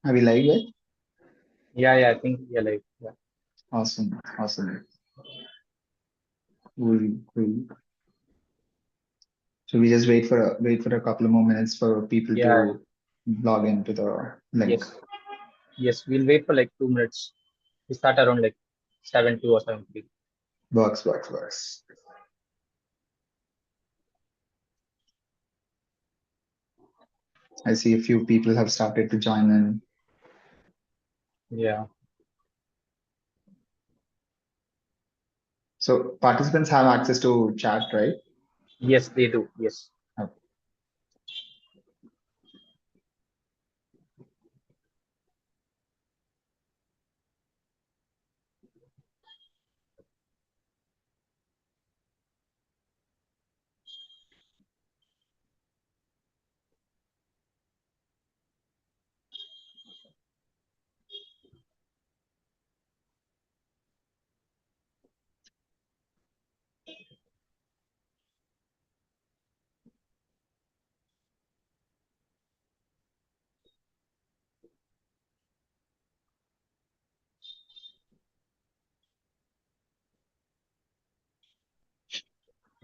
Are we live yet? Yeah, I think yeah, like yeah, Awesome, awesome. Cool, cool. So we just wait for a couple of more minutes for people yeah, to log into the link. yes, yes. We'll wait for like 2 minutes. We start around like 7:02 or 7:03. Works, works, works. I see a few people have started to join in. Yeah, So participants have access to chat, right? yes, they do. Yes. Oh,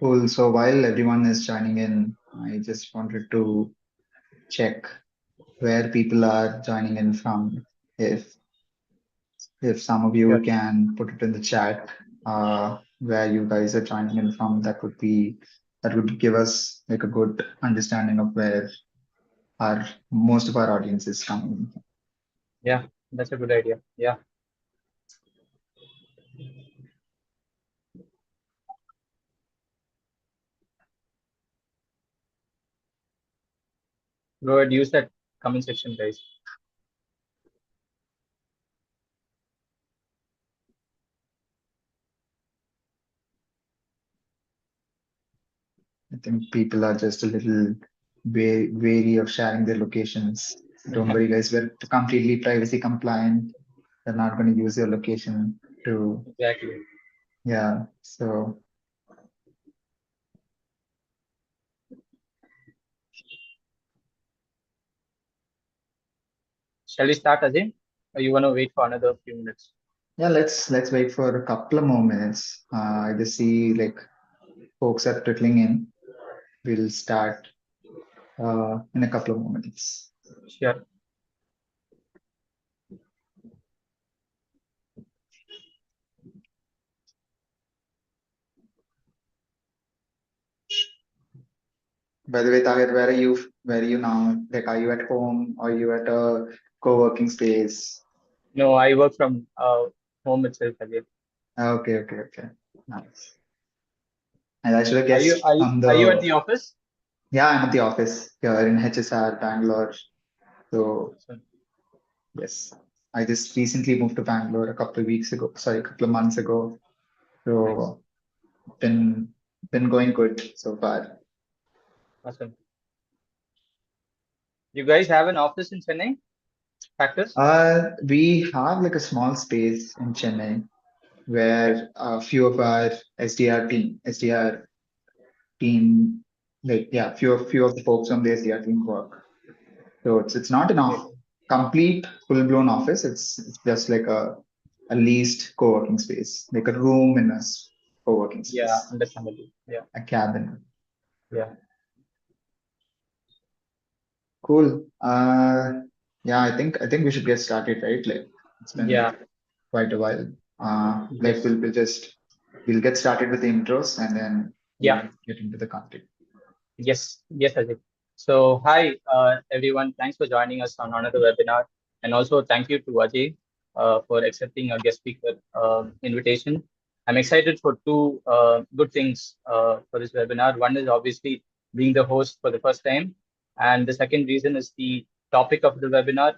cool. So while everyone is joining in, I just wanted to check where people are joining in from. If if some of you Sure. can put it in the chat, where you guys are joining in from, that would give us like a good understanding of where our most of our audience is coming from. Yeah, that's a good idea. Yeah, go ahead. Use that comment section, guys. I think people are just a little wary of sharing their locations. Don't worry, guys, we're completely privacy compliant. They're not going to use your location to, Exactly. yeah. So Shall we start, Ajay? Or you want to wait for another few minutes? yeah, let's wait for a couple of more minutes. I just see like folks are trickling in. We'll start in a couple of more minutes. Sure. By the way, Tahir, where are you? Where are you now? Like, are you at home or are you at a co-working space? No, I work from home itself, Ajay. Okay, okay, okay. Nice. And I should have Are you guessed are you on are you at the, the office? yeah, I'm at the office here in HSR, Bangalore. So, So, yes, I just recently moved to Bangalore a couple of weeks ago, sorry, a couple of months ago. nice. So, been been going good so far. Awesome. You guys have an office in Chennai? Practice? We have like a small space in Chennai Okay. where a few of our SDR team, like yeah, few of the folks from the SDR team work. So it's not an Okay. off complete full blown office. It's just like a leased co-working space, like a room in a co-working Yeah, space, understandable. Yeah. a cabin. Yeah. Cool. Yeah, I think we should get started, right? Like it's been Yeah. quite a while. Like Yes. we'll get started with the intros and then Yeah. we'll get into the content. Yes. Yes, Ajay. So, hi, everyone. Thanks for joining us on another webinar. And also, thank you to Ajay for accepting a guest speaker invitation. I'm excited for two good things for this webinar. One is obviously being the host for the first time. And the second reason is the topic of the webinar,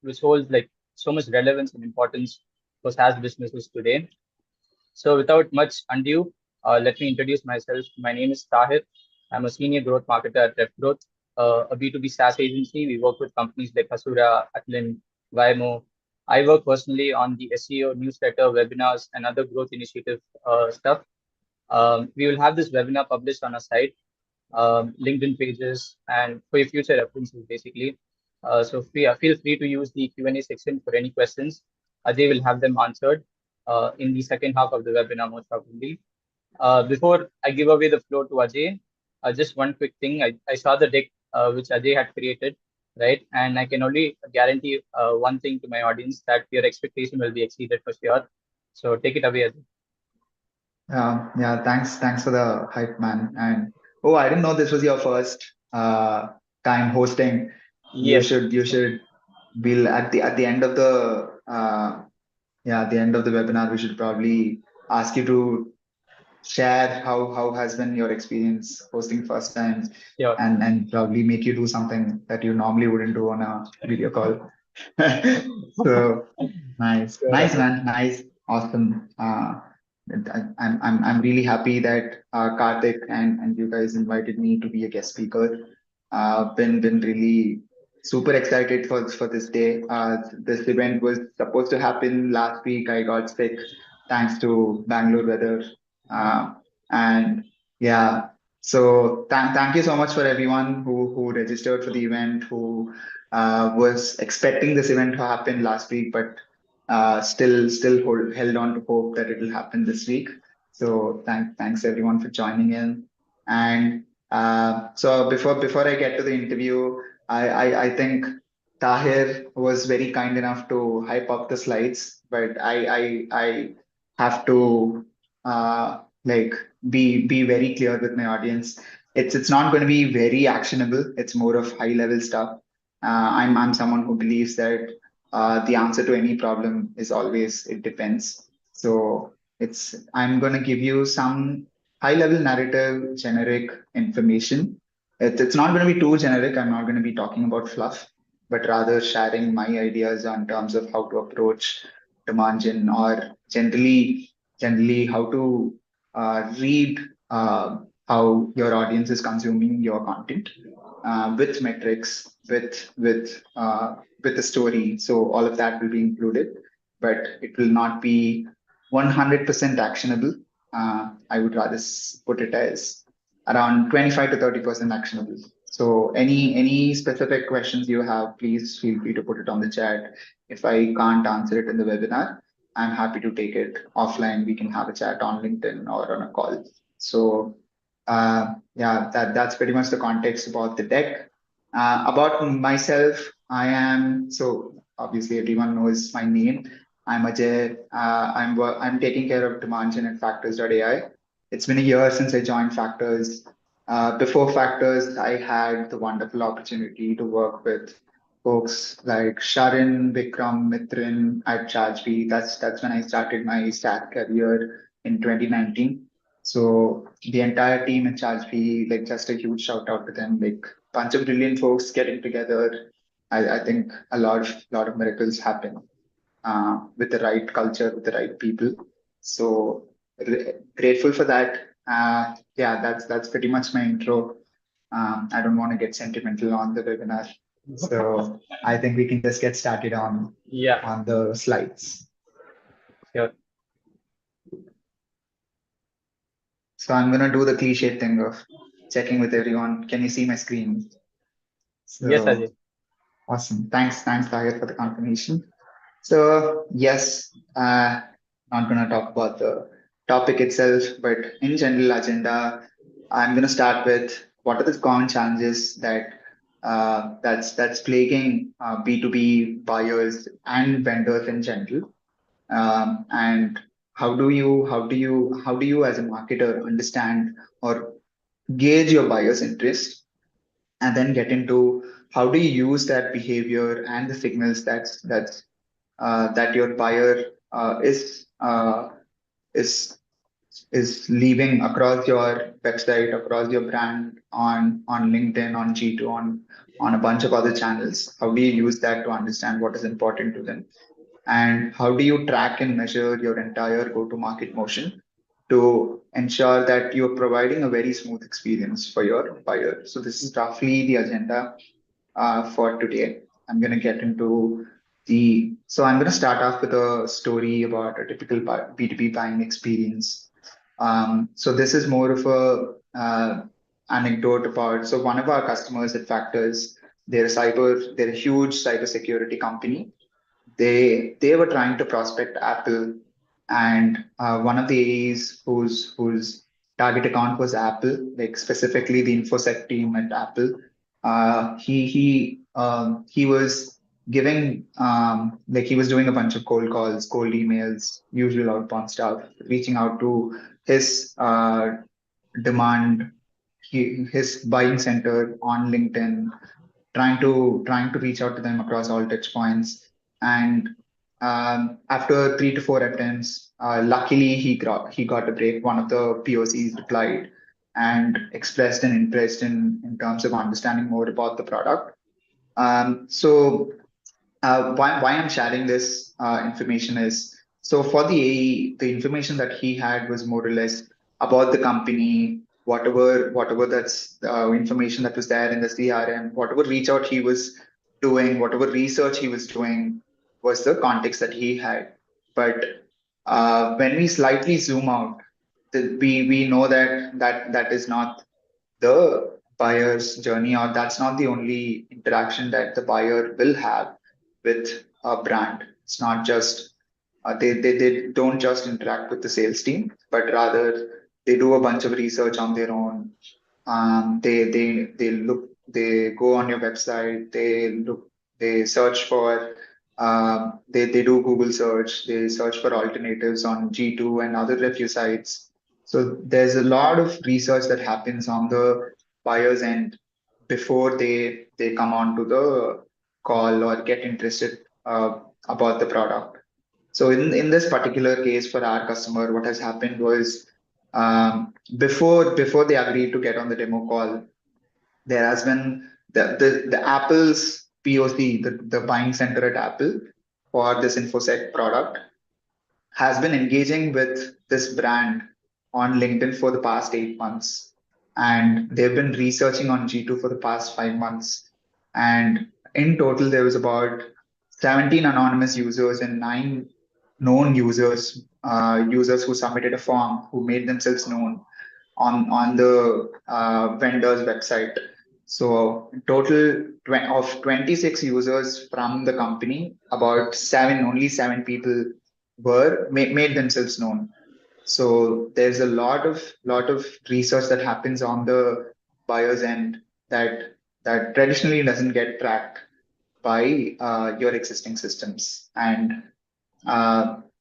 which holds like so much relevance and importance for SaaS businesses today. So without much ado, let me introduce myself. My name is Tahir. I'm a senior growth marketer at Revv Growth, a B2B SaaS agency. We work with companies like Hasura, Atlin, Vimo. I work personally on the SEO, newsletter, webinars, and other growth initiative stuff. We will have this webinar published on our site, LinkedIn pages, and for your future references, basically. Feel free to use the Q&A section for any questions. Ajay will have them answered in the second half of the webinar, most probably. Before I give away the floor to Ajay, just one quick thing. I saw the deck which Ajay had created, right? And I can only guarantee one thing to my audience, that your expectation will be exceeded for sure. So take it away, Ajay. Yeah, thanks for the hype, man. And oh, I didn't know this was your first time hosting. You Yes, should you should be at the end of the yeah, at the end of the webinar, we should probably ask you to share how has been your experience hosting first time, sure. and probably make you do something that you normally wouldn't do on a video call. So Sure, nice Ajay. man, nice, awesome. I'm really happy that Karthik and you guys invited me to be a guest speaker. Been really super excited for this day. This event was supposed to happen last week. I got sick thanks to Bangalore weather. Uh, and yeah, so thank you so much for everyone who registered for the event, who was expecting this event to happen last week, but held on to hope that it will happen this week. So thanks everyone for joining in. And so before I get to the interview, I think Tahir was very kind enough to hype up the slides, but I have to like be very clear with my audience. It's not going to be very actionable. It's more of high level stuff. I'm someone who believes that the answer to any problem is always it depends. So I'm going to give you some high level narrative, generic information. It's not going to be too generic. I'm not going to be talking about fluff, but rather sharing my ideas on terms of how to approach demand gen, or generally how to read how your audience is consuming your content with metrics, with the story. So all of that will be included, but it will not be 100% actionable. I would rather put it as around 25 to 30% actionable. So any specific questions you have, please feel free to put it on the chat. If I can't answer it in the webinar, I'm happy to take it offline. We can have a chat on LinkedIn or on a call. So yeah, that's pretty much the context about the deck. About myself, I am so obviously everyone knows my name. I'm Ajay. I'm taking care of demand gen at Factors.ai. It's been a year since I joined Factors. Before Factors, I had the wonderful opportunity to work with folks like Sharon, Vikram, Mithrin at ChargeBee. That's when I started my SaaS career in 2019. So the entire team in ChargeBee, like just a huge shout out to them, like bunch of brilliant folks getting together. I think a lot of miracles happen with the right culture, with the right people. So grateful for that. Yeah, that's pretty much my intro. I don't want to get sentimental on the webinar, so I think we can just get started Yeah, on the slides. sure. So I'm gonna do the cliche thing of checking with everyone. Can you see my screen? Yes, So Ajay. awesome. Thanks, Tahir, for the confirmation. So yes, not gonna talk about the topic itself, but in general agenda, I'm gonna start with what are the common challenges that's plaguing B2B buyers and vendors in general, and how do you as a marketer understand or gauge your buyer's interest, and then get into how do you use that behavior and the signals that your buyer is is leaving across your website, across your brand, on LinkedIn, on G2, on a bunch of other channels. How do you use that to understand what is important to them? And how do you track and measure your entire go-to-market motion to ensure that you're providing a very smooth experience for your buyer? So this is roughly the agenda for today. I'm going to get into so I'm going to start off with a story about a typical B2B buying experience. So this is more of a anecdote about, so one of our customers at Factors, They're a huge cybersecurity company. They were trying to prospect Apple, and one of the AEs whose target account was Apple, like specifically the infosec team at Apple. He was giving like he was doing a bunch of cold calls, cold emails, usual outbound stuff, reaching out to his demand, his buying center on LinkedIn, trying to reach out to them across all touch points. And after 3 to 4 attempts, luckily he got a break. One of the POCs replied and expressed an interest in terms of understanding more about the product. So why I'm sharing this information is, so for the AE, the information that he had was more or less about the company, whatever that's information that was there in the CRM, whatever reach out he was doing, whatever research he was doing was the context that he had. But when we slightly zoom out, we know that is not the buyer's journey, or that's not the only interaction that the buyer will have with a brand. It's not just they don't just interact with the sales team, but rather they do a bunch of research on their own. They go on your website, they search for, they do Google search, they search for alternatives on G2 and other review sites. So there's a lot of research that happens on the buyer's end before they come on to the call or get interested about the product. So in this particular case for our customer, what has happened was, before they agreed to get on the demo call, there has been the Apple's POC, the buying center at Apple for this InfoSec product has been engaging with this brand on LinkedIn for the past 8 months. And they've been researching on G2 for the past 5 months. And in total, there was about 17 anonymous users and 9 known users who submitted a form, who made themselves known on the vendor's website. So in total of 26 users from the company, about only seven people made themselves known. So there's a lot of research that happens on the buyer's end that traditionally doesn't get tracked by your existing systems. And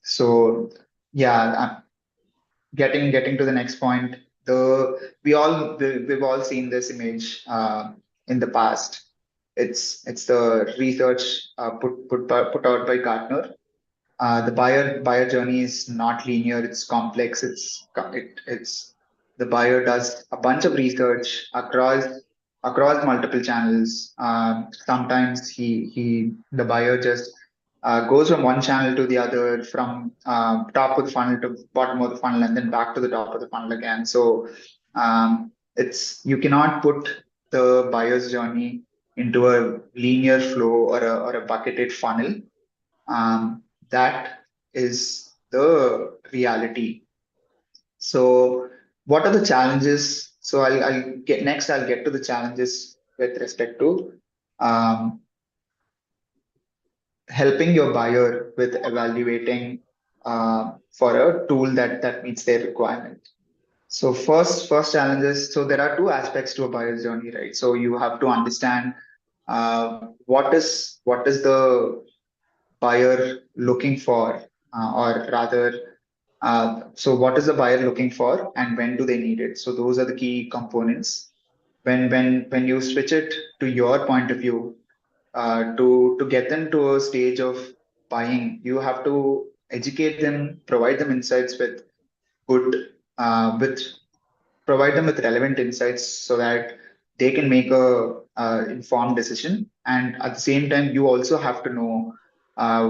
so yeah, getting to the next point, we've all seen this image in the past. It's the research put out by Gartner. The buyer journey is not linear. It's complex. It's the buyer does a bunch of research across multiple channels. Sometimes the buyer just goes from one channel to the other, from top of the funnel to bottom of the funnel, and then back to the top of the funnel again. So it's you cannot put the buyer's journey into a linear flow or a bucketed funnel. That is the reality. So, what are the challenges? So, I'll get to the challenges with respect to um, helping your buyer with evaluating for a tool that meets their requirement. So, first challenges. So, there are two aspects to a buyer's journey, right? So, you have to understand what is the buyer looking for, or rather, so what is the buyer looking for, and when do they need it? So those are the key components. When you switch it to your point of view, to get them to a stage of buying, you have to educate them, good, with provide them with relevant insights so that they can make a informed decision. And at the same time, you also have to know,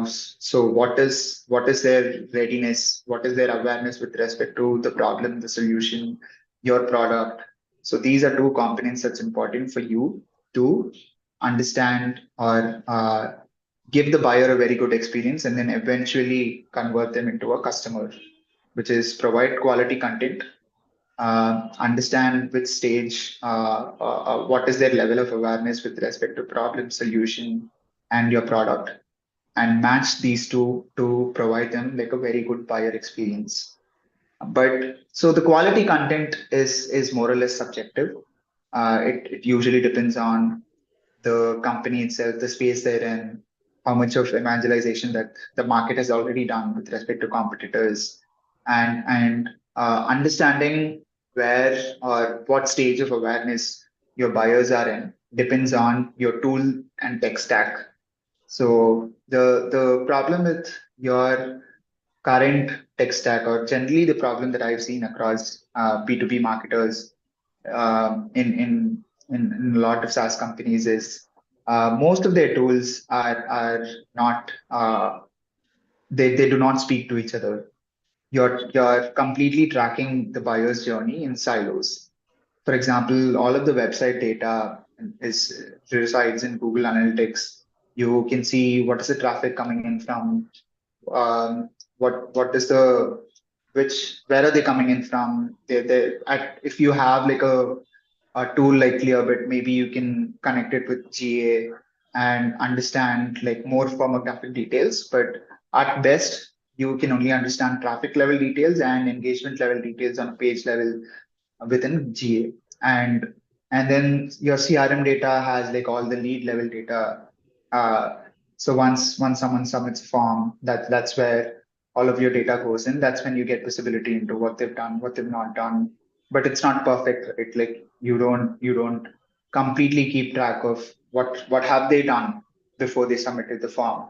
so what is their readiness, what is their awareness with respect to the problem, the solution, your product. So these are two components that's important for you to understand, or give the buyer a very good experience, and then eventually convert them into a customer, which is provide quality content, understand which stage, what is their level of awareness with respect to problem solution and your product, and match these two to provide them like a very good buyer experience. But so the quality content is more or less subjective. It usually depends on the company itself, the space they're in, how much of evangelization that the market has already done with respect to competitors, and understanding where or what stage of awareness your buyers are in depends on your tool and tech stack. So the problem with your current tech stack, or generally the problem that I've seen across B2B marketers in a lot of SaaS companies is most of their tools are not they do not speak to each other. You're completely tracking the buyer's journey in silos. For example, all of the website data is resides in Google Analytics. You can see what is the traffic coming in from, what is the which where are they coming in from? If you have like a tool like Clearbit, maybe you can connect it with GA and understand like more firmographic details. But at best, you can only understand traffic level details and engagement level details on a page level within GA. And then your CRM data has like all the lead level data. Uh, so once someone submits a form, that's where all of your data goes in. That's when you get visibility into what they've done, what they've not done. But it's not perfect. It like you don't completely keep track of what have they done before they submitted the form.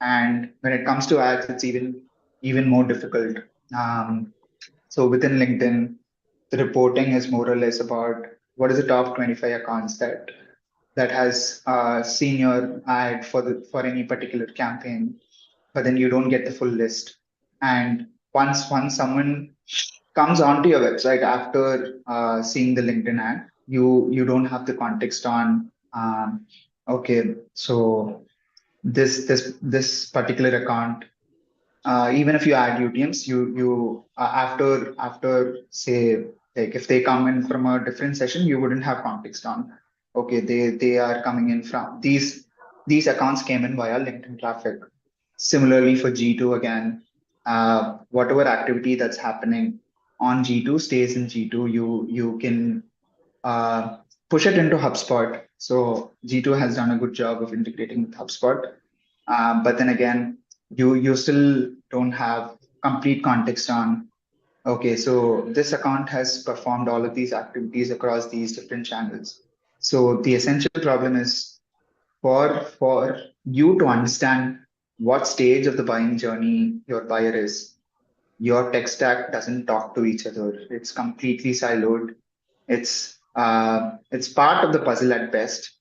And when it comes to ads, it's even more difficult. Um, so within LinkedIn, the reporting is more or less about what is the top 25 accounts that has seen your ad for any particular campaign, but then you don't get the full list. And once someone comes onto your website after seeing the LinkedIn ad, you don't have the context on okay, so this particular account, even if you add UTMs, you after say, like if they come in from a different session, you wouldn't have context on. Okay, they are coming in from these accounts came in via LinkedIn traffic. Similarly for G2 again, whatever activity that's happening on G2 stays in G2. You can uh, push it into HubSpot. So G2 has done a good job of integrating with HubSpot. But then again, you still don't have complete context on, okay, so this account has performed all of these activities across these different channels. So the essential problem is for you to understand what stage of the buying journey your buyer is. Your tech stack doesn't talk to each other. It's completely siloed. It's part of the puzzle at best,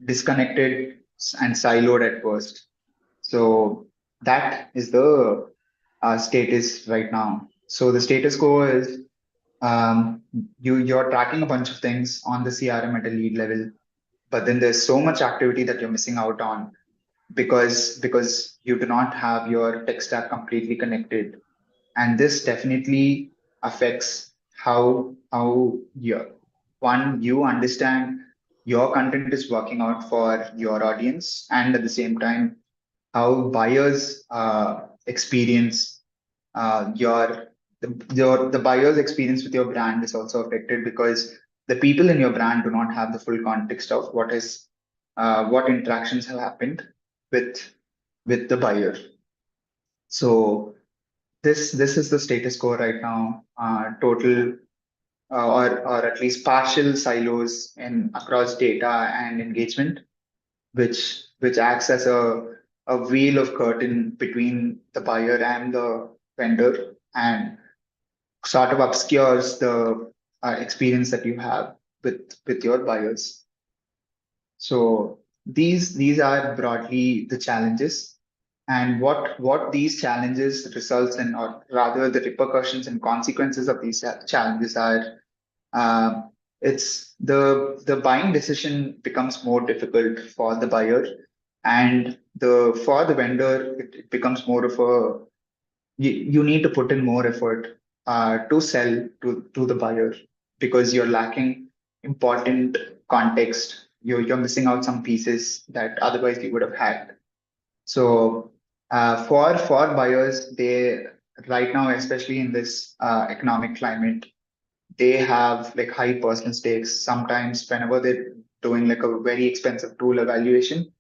disconnected and siloed at worst. So that is the status right now. So the status quo is you're tracking a bunch of things on the CRM at a lead level, but then there's so much activity that you're missing out on because you do not have your tech stack completely connected, and this definitely affects how you understand your content is working out for your audience, and at the same time how buyers experience the buyer's experience with your brand is also affected, because the people in your brand do not have the full context of what interactions have happened with the buyer. So this is the status quo right now. Total or at least partial silos in across data and engagement, which acts as a veil of curtain between the buyer and the vendor, and sort of obscures the experience that you have with your buyers. So these are broadly the challenges, and what these challenges results in, or rather the repercussions and consequences of these challenges are. Uh, it's the buying decision becomes more difficult for the buyer, and the for the vendor it becomes more of you need to put in more effort to sell to the buyer. because you're lacking important context. You're missing out some pieces that otherwise you would have had. So for buyers, they right now, especially in this economic climate, they have like high personal stakes. Sometimes whenever they're doing like a very expensive tool evaluation,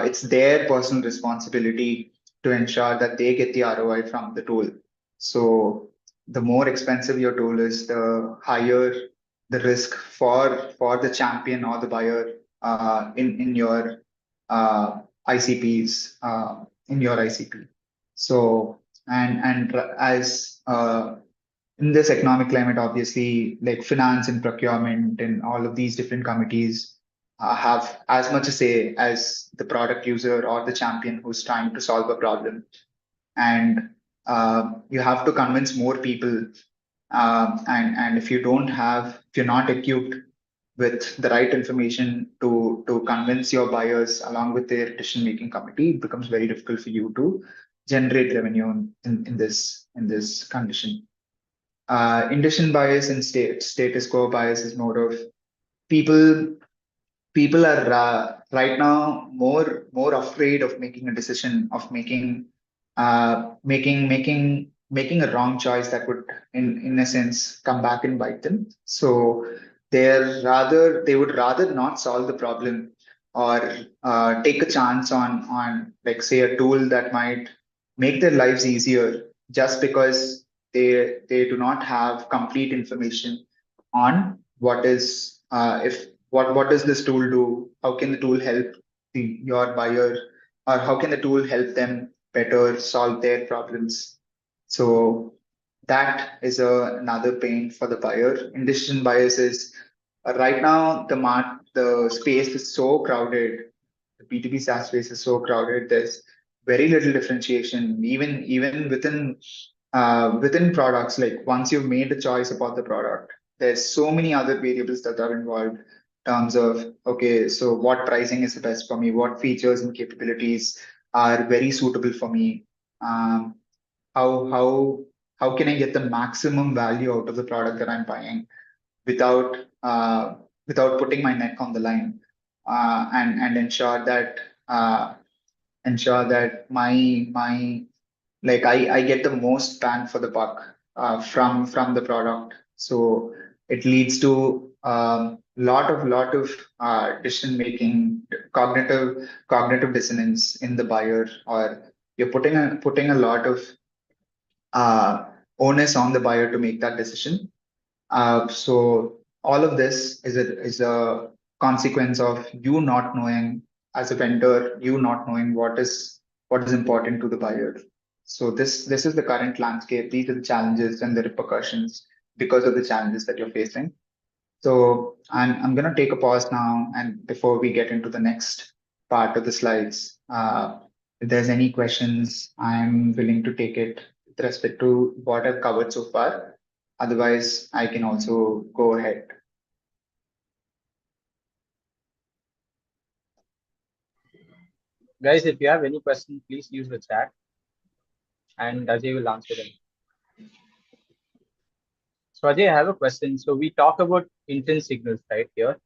it's their personal responsibility to ensure that they get the ROI from the tool. So the more expensive your tool is, the higher the risk for the champion or the buyer in your ICPs in your ICP. So and as in this economic climate, obviously, like finance and procurement and all of these different committees have as much a say as the product user or the champion who's trying to solve a problem. And you have to convince more people. And if you're not equipped with the right information to convince your buyers along with their decision making committee, it becomes very difficult for you to generate revenue in this condition. Indecision bias and status quo bias is more of people people are right now more afraid of making a decision, of making a wrong choice that would in a sense come back and bite them. So they would rather not solve the problem or take a chance on like say a tool that might make their lives easier, just because they do not have complete information on what is if what does this tool do? How can the tool help your buyer, or how can the tool help them better solve their problems? So that is another pain for the buyer. Indecision bias is right now the space is so crowded. The B2B SaaS space is so crowded. There's very little differentiation, even within products. Like once you've made a choice about the product, there's so many other variables that are involved in terms of, okay, so what pricing is the best for me, what features and capabilities are very suitable for me, um, how how how can I get the maximum value out of the product that I'm buying without uh, without putting my neck on the line, and uh, ensure that my like I get the most bang for the buck from the product. So it leads to lot of decision making, cognitive dissonance in the buyer, or you're putting a lot of uh, onus on the buyer to make that decision. So all of this is a consequence of you not knowing, as a vendor, you not knowing what is important to the buyer. So this is the current landscape. These are the challenges and the repercussions because of the challenges that you're facing. So I'm gonna take a pause now, and before we get into the next part of the slides, if there's any questions, I'm willing to take it with respect to what I've covered so far. Otherwise, I can also go ahead. Guys, if you have any questions, please use the chat and Ajay will answer them. So Ajay, I have a question. So we talk about intent signals right here.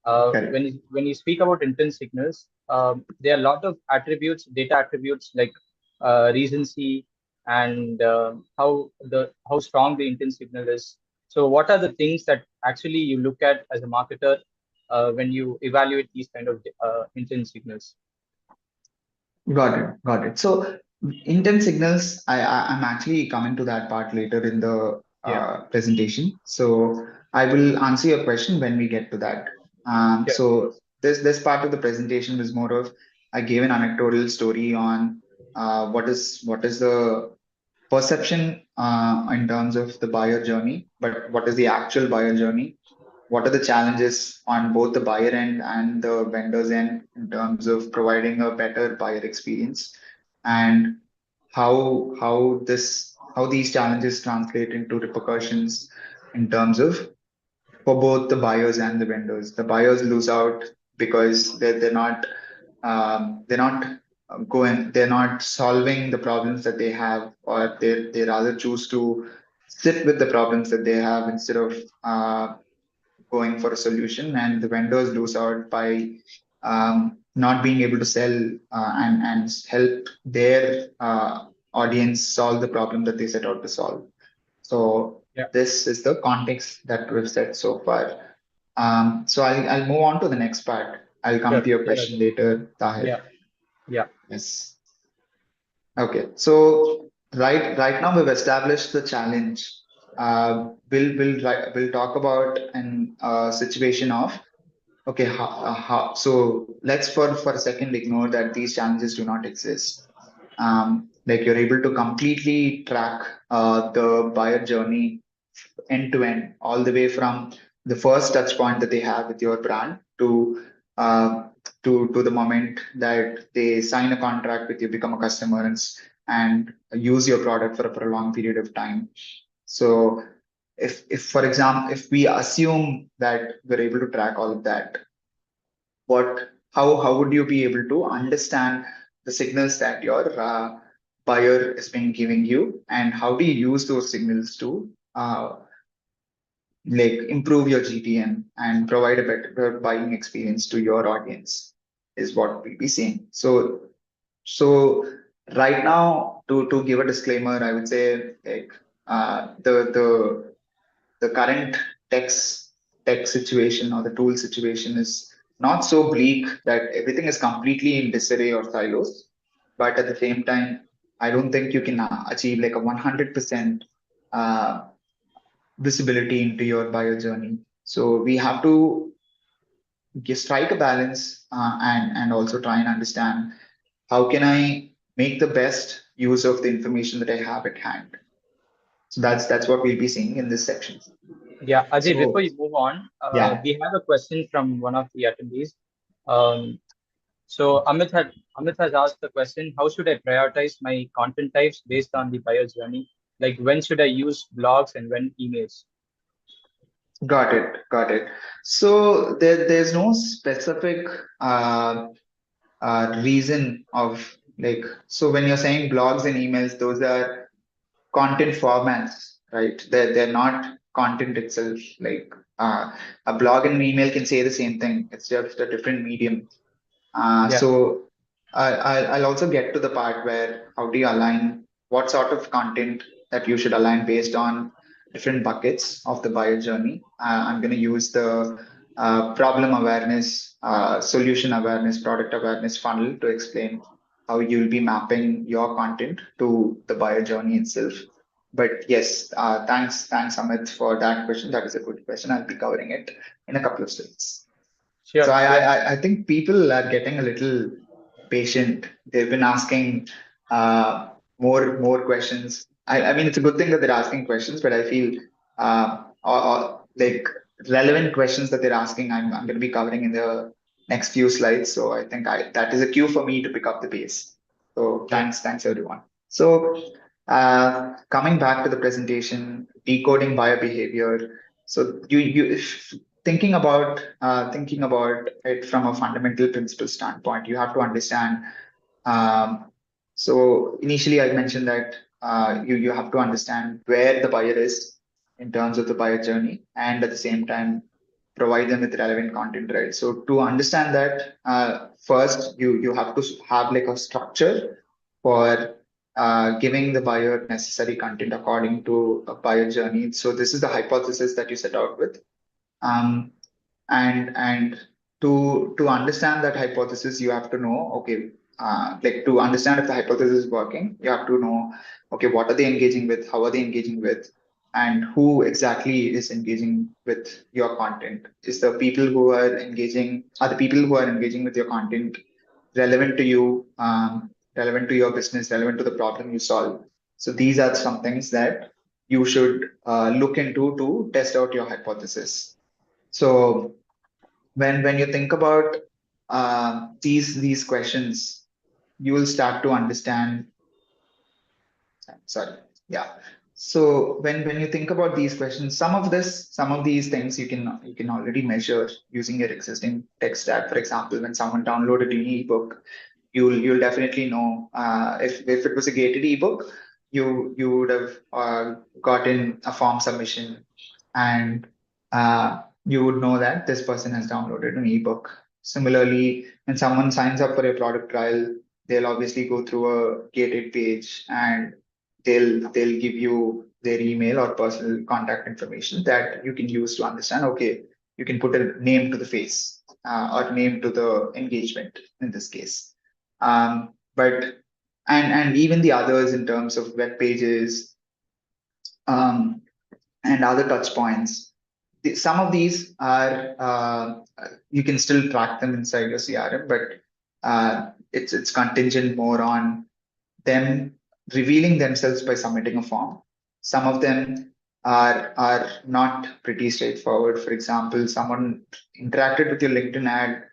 Correct. When you speak about intent signals, there are a lot of attributes, data attributes like recency and how strong the intent signal is. So what are the things that actually you look at as a marketer when you evaluate these kind of intent signals? Got it. Got it. So intent signals, I'm actually coming to that part later in the Yeah, presentation. So I will answer your question when we get to that. sure. So this part of the presentation was more of, I gave an anecdotal story on what is the perception in terms of the buyer journey, but what is the actual buyer journey? What are the challenges on both the buyer end and the vendor's end in terms of providing a better buyer experience, and how these challenges translate into repercussions in terms of for both the buyers and the vendors. The buyers lose out because they're not solving the problems that they have, or they rather choose to sit with the problems that they have instead of going for a solution, and the vendors lose out by not being able to sell and help their audience solve the problem that they set out to solve. So Yeah. this is the context that we've set so far. So I'll move on to the next part. I'll come Sure. to your Sure, question Ajay. later, Tahir. Yeah. Yeah. Yes. Okay. So right now we've established the challenge. We'll talk about an situation of okay. So let's for a second ignore that these challenges do not exist. Like you're able to completely track the buyer journey end to end, all the way from the first touch point that they have with your brand uh, to the moment that they sign a contract with you, become a customer, and use your product for a prolonged period of time. So, if for example, if we assume that we're able to track all of that, how would you be able to understand the signals that your buyer has been giving you, and how do you use those signals to like improve your GTM and provide a better buying experience to your audience is what we'll be seeing. So right now, to give a disclaimer, I would say like the current text tech situation or the tool situation is not so bleak that everything is completely in disarray or silos. But at the same time, I don't think you can achieve like a 100% uh, visibility into your buyer journey. So we have to strike a balance and also try and understand how can I make the best use of the information that I have at hand. So that's what we'll be seeing in this section. Yeah. Ajay, before So you move on, yeah, we have a question from one of the attendees. Um, so Amit has asked the question, how should I prioritize my content types based on the buyer journey? Like when should I use blogs and when emails? got it. So there's no specific uh, reason of like so when you're saying blogs and emails, those are content formats, right? They're not content itself. Like a blog and an email can say the same thing. It's just a different medium. Yeah. So I'll also get to the part where how do you align what sort of content that you should align based on different buckets of the buyer journey. I'm going to use the problem awareness, solution awareness, product awareness funnel to explain how you'll be mapping your content to the buyer journey itself. But yes, thanks, Amit, for that question. That is a good question. I'll be covering it in a couple of slides. So Sure. Sure. I think people are getting a little patient. They've been asking more questions. I mean, it's a good thing that they're asking questions, but I feel like relevant questions that they're asking, I'm going to be covering in the next few slides. So I think that is a cue for me to pick up the pace. So Yeah. thanks everyone. So coming back to the presentation, decoding buyer behavior. So if thinking about it from a fundamental principle standpoint, you have to understand. Um, so initially, I mentioned that you have to understand where the buyer is in terms of the buyer journey, and at the same time provide them with relevant content, right? So to understand that, first you have to have like a structure for giving the buyer necessary content according to a buyer journey. So this is the hypothesis that you set out with. Um, and to understand that hypothesis you have to know okay like to understand if the hypothesis is working you have to know okay what are they engaging with, how are they engaging with, and who exactly is engaging with your content. Is the people who are engaging are the people who are engaging with your content relevant to you, relevant to your business, relevant to the problem you solve. So these are some things that you should look into to test out your hypothesis. So when you think about these questions, you will start to understand. Sorry, yeah. So when you think about these questions, some of these things you can already measure using your existing tech stack. For example, when someone downloaded an ebook, you'll definitely know if it was a gated ebook, you would have gotten a form submission and you would know that this person has downloaded an ebook. Similarly, when someone signs up for a product trial, they'll obviously go through a gated page and they'll give you their email or personal contact information that you can use to understand, okay, you can put a name to the face or name to the engagement in this case. But and even the others in terms of web pages, um, and other touch points. Some of these are you can still track them inside your CRM, but it's contingent more on them revealing themselves by submitting a form. Some of them are not pretty straightforward. For example, someone interacted with your LinkedIn ad,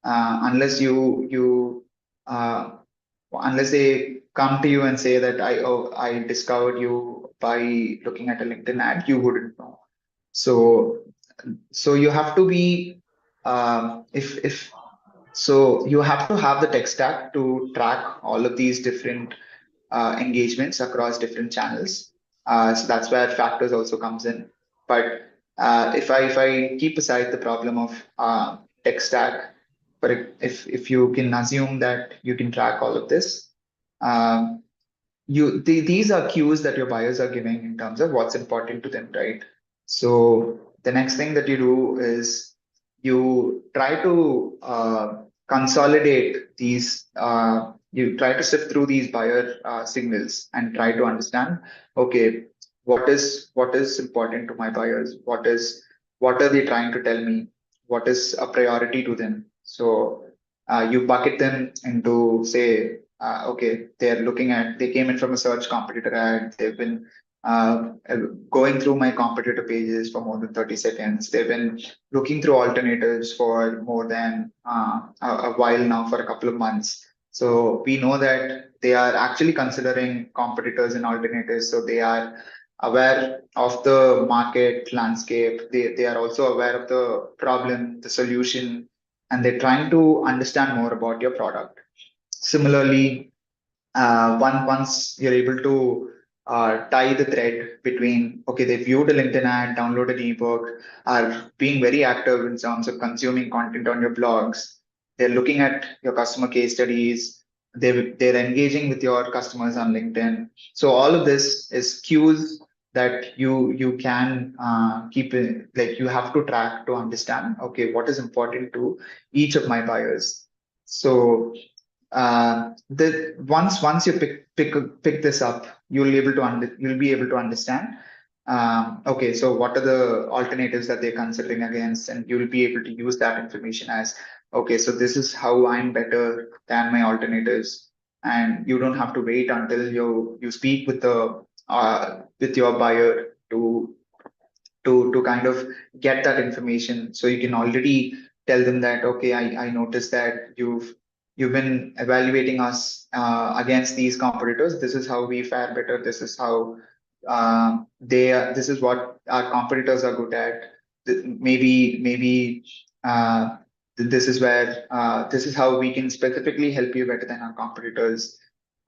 unless uh, unless they come to you and say that I discovered you by looking at a LinkedIn ad, you wouldn't know. So you have to be if so you have to have the tech stack to track all of these different engagements across different channels. So that's where factors also comes in. But if I keep aside the problem of tech stack, but if you can assume that you can track all of this, um, these are cues that your buyers are giving in terms of what's important to them, right? So the next thing that you do is you try to consolidate these you try to sift through these buyer signals and try to understand, okay, what is important to my buyers, what are they trying to tell me, what is a priority to them. So you bucket them into, say, okay, they came in from a search competitor ad. They've been uh, going through my competitor pages for more than 30 seconds. They've been looking through alternatives for more than a while now, for a couple of months. So we know that they are actually considering competitors and alternatives. So they are aware of the market landscape. They are also aware of the problem, the solution, and they're trying to understand more about your product. Similarly, once you're able to tie the thread between, okay, they viewed a LinkedIn ad, downloaded an ebook, are being very active in terms of consuming content on your blogs, they're looking at your customer case studies, they're engaging with your customers on LinkedIn. So all of this is cues that you can keep in, like you have to track to understand, okay, what is important to each of my buyers. So the once you pick this up, you'll be able to understand. Okay, so what are the alternatives that they're considering against, and you'll be able to use that information as, okay, so this is how I'm better than my alternatives, and you don't have to wait until you speak with your buyer to kind of get that information. So you can already tell them that, okay, I noticed that you've been evaluating us against these competitors. This is how we fare better. This is how this is what our competitors are good at. Maybe this is where this is how we can specifically help you better than our competitors.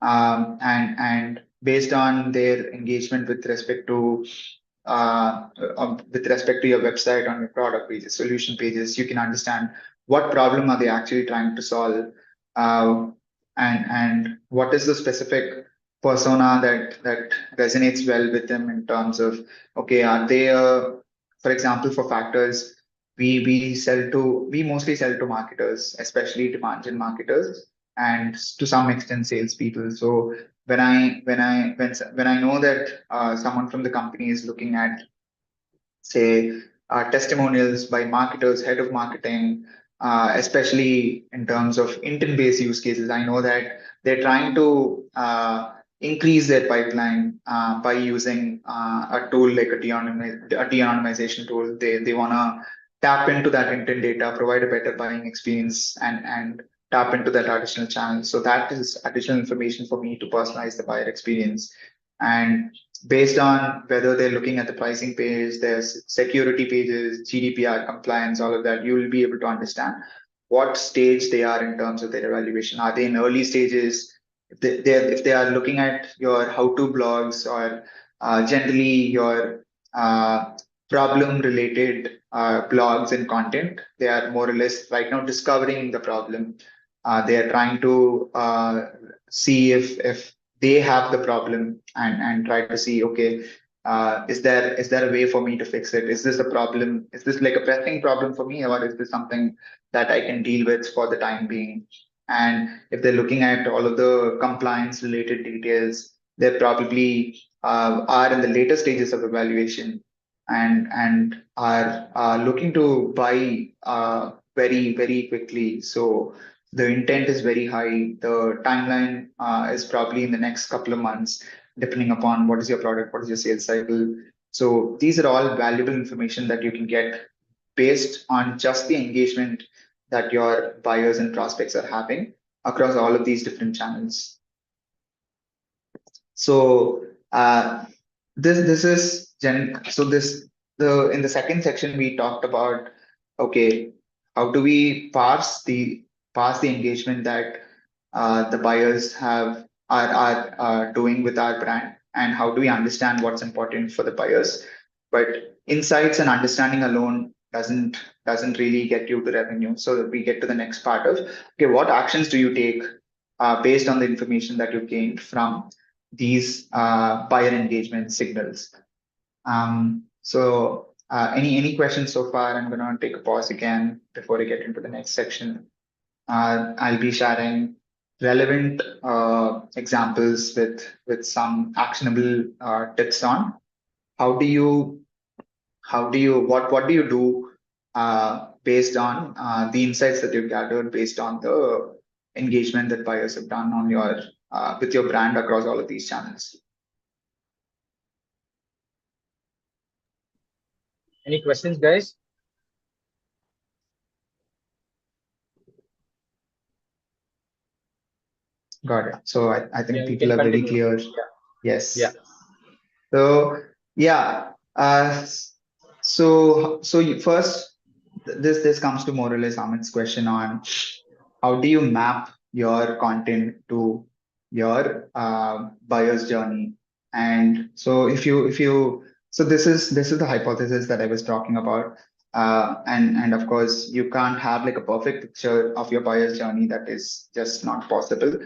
And based on their engagement with respect to your website, on your product pages, solution pages, you can understand what problem are they actually trying to solve, uh, and what is the specific persona that resonates well with them in terms of, okay, are they for example, for factors, we mostly sell to marketers, especially demand gen marketers, and to some extent salespeople. So when I know that someone from the company is looking at, say, testimonials by marketers, head of marketing, especially in terms of intent-based use cases. I know that they're trying to increase their pipeline by using a tool like a de-anonymization tool. They want to tap into that intent data, provide a better buying experience, and tap into that additional channel. So that is additional information for me to personalize the buyer experience. And based on whether they're looking at the pricing page, there's security pages, GDPR compliance, all of that, you will be able to understand what stage they are in terms of their evaluation. Are they in early stages? If they are looking at your how-to blogs or generally uh, problem related blogs and content. They are more or less right now discovering the problem. They are trying to see if they have the problem, and try to see, okay, is there a way for me to fix it? Is this a problem? Is this like a pressing problem for me, or is this something that I can deal with for the time being? And if they're looking at all of the compliance related details, they probably are in the later stages of evaluation, and are looking to buy very quickly. So the intent is very high. The timeline is probably in the next couple of months, depending upon what is your product, what is your sales cycle. So these are all valuable information that you can get based on just the engagement that your buyers and prospects are having across all of these different channels. So this is so this the in the second section we talked about, okay, how do we parse the engagement that the buyers are doing with our brand, and how do we understand what's important for the buyers? But insights and understanding alone doesn't really get you to revenue. So we get to the next part of, okay, what actions do you take based on the information that you gained from these buyer engagement signals? Any questions so far? I'm going to take a pause again before I get into the next section. I'll be sharing relevant examples with some actionable tips on how do you what do you do based on the insights that you've gathered based on the engagement that buyers have done on your with your brand across all of these channels. Any questions, guys? Got it. So I think Yeah, we people can are very continue. clear. Yeah. Yes. So yeah. First, this comes to more or less Amit's question on how do you map your content to your buyer's journey? And so this is the hypothesis that I was talking about. And of course you can't have like a perfect picture of your buyer's journey. That is just not possible.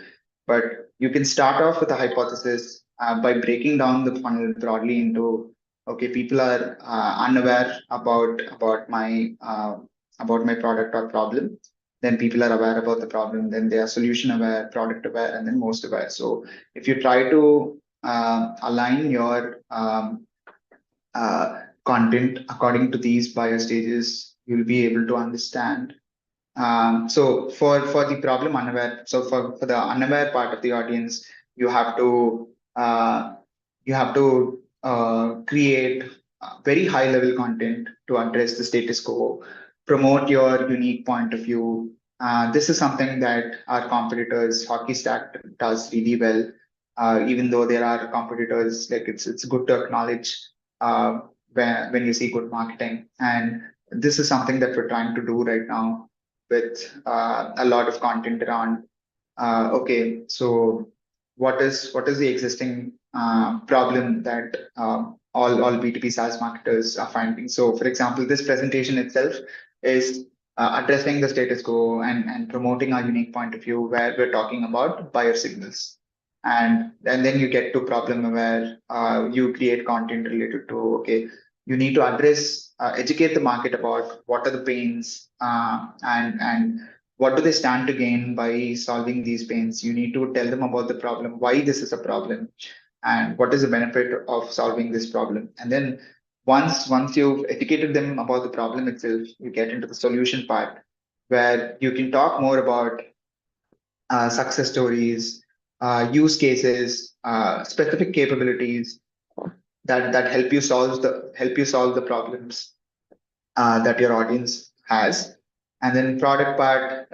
But you can start off with a hypothesis by breaking down the funnel broadly into, okay, people are unaware about my product or problem. Then people are aware about the problem. Then they are solution aware, product aware, and then most aware. So if you try to align your content according to these buyer stages, you'll be able to understand. So for the problem unaware, so for the unaware part of the audience, you have to uh, create very high level content to address the status quo, promote your unique point of view. This is something that our competitors, Hockey Stack, does really well. Even though there are competitors, like it's good to acknowledge uh, when you see good marketing, and this is something that we're trying to do right now with a lot of content around. Okay, so what is the existing problem that all B2B SaaS marketers are finding? So, for example, this presentation itself is addressing the status quo and promoting our unique point of view, where we're talking about buyer signals. And then you get to problem where you create content related to, okay, you need to address educate the market about what are the pains, and what do they stand to gain by solving these pains. You need to tell them about the problem, why this is a problem, and what is the benefit of solving this problem. And then once you've educated them about the problem itself, you get into the solution part, where you can talk more about success stories, use cases, specific capabilities that help you solve the problems that your audience has. And then product part,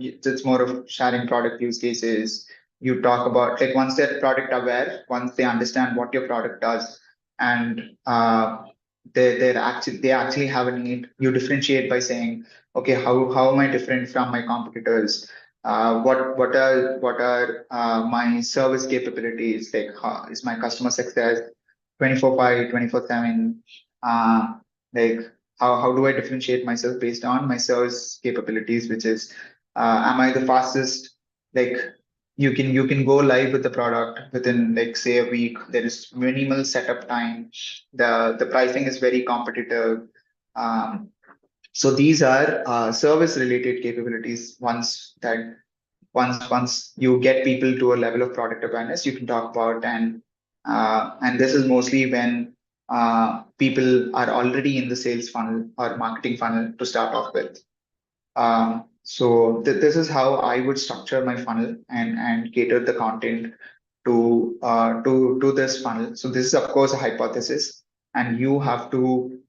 it's more of sharing product use cases. You talk about, like, once they're product aware, once they understand what your product does, and they actually have a need. You differentiate by saying, okay, how am I different from my competitors? What are my service capabilities? Like, how is my customer success 24/5, 24/7? Like how do I differentiate myself based on my service capabilities, which is am I the fastest? Like you can go live with the product within like say a week. There is minimal setup time. The pricing is very competitive. Um, so these are service related capabilities. Once you get people to a level of product awareness, you can talk about, and this is mostly when people are already in the sales funnel or marketing funnel to start off with. This is how I would structure my funnel and cater the content to this funnel. So this is of course a hypothesis, and you have to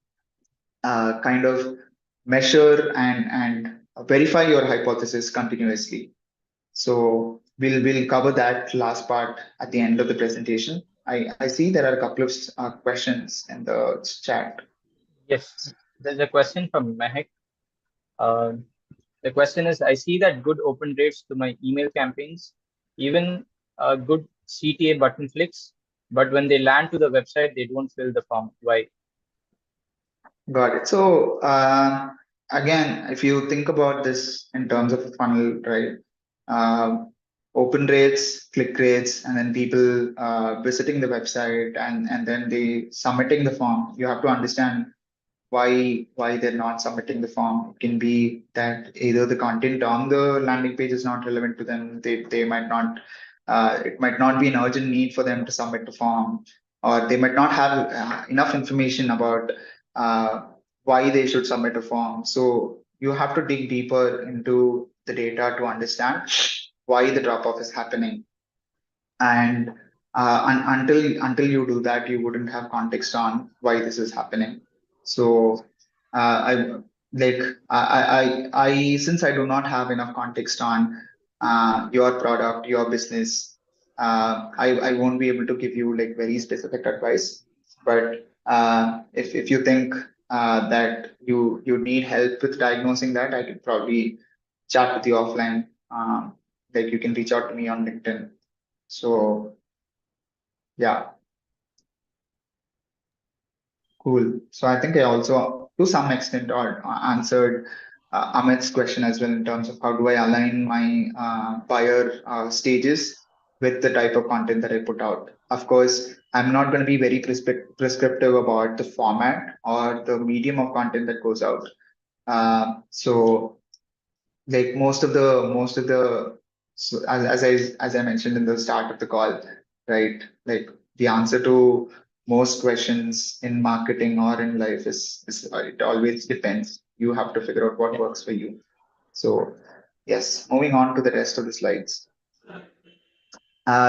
kind of measure and verify your hypothesis continuously. So we'll cover that last part at the end of the presentation. I see there are a couple of questions in the chat. Yes, there's a question from Mehak. Uh, the question is, I see that good open rates to my email campaigns, even good CTA button clicks, but when they land to the website, they don't fill the form. Why? Got it. So again, if you think about this in terms of a funnel, right? Uh, Open rates, click rates, and then people visiting the website and then they submitting the form. You have to understand why they're not submitting the form. It can be that either the content on the landing page is not relevant to them. They might not. It might not be an urgent need for them to submit the form, or they might not have enough information about uh, why they should submit a form. So you have to dig deeper into the data to understand why the drop off is happening, and until you do that, you wouldn't have context on why this is happening. So I like I since I do not have enough context on your product, your business, I won't be able to give you like very specific advice. But if you think that you need help with diagnosing that, I could probably chat with you offline. Like you can reach out to me on LinkedIn. So yeah, cool. So I think I also, to some extent, or answered Amit's question as well in terms of how do I align my buyer stages with the type of content that I put out. Of course, I'm not going to be very prescriptive about the format or the medium of content that goes out. So like most of the so as I mentioned in the start of the call, right, like the answer to most questions in marketing or in life is it always depends. You have to figure out what Yeah. works for you. So yes, moving on to the rest of the slides.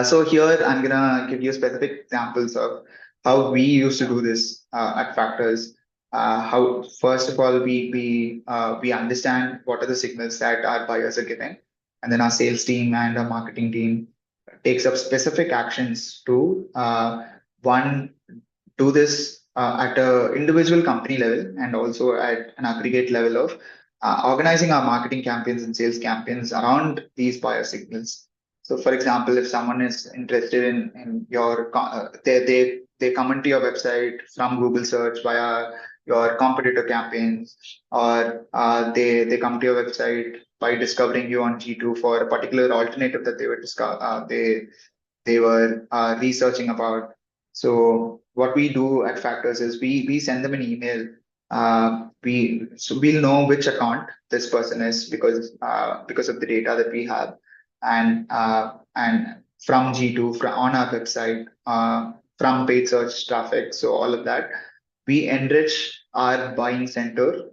So here I'm gonna give you specific examples of how we used to do this at Factors. How first of all we understand what are the signals that our buyers are giving, and then our sales team and our marketing team takes up specific actions to one do this at a individual company level and also at an aggregate level of organizing our marketing campaigns and sales campaigns around these buyer signals. So, for example, if someone is interested in your, they come into your website from Google search via your competitor campaigns, or they come to your website by discovering you on G2 for a particular alternative that they were researching about. So what we do at Factors is we send them an email. We'll know which account this person is because of the data that we have, and from G2 on our website, from paid search traffic. So all of that, we enrich our buying center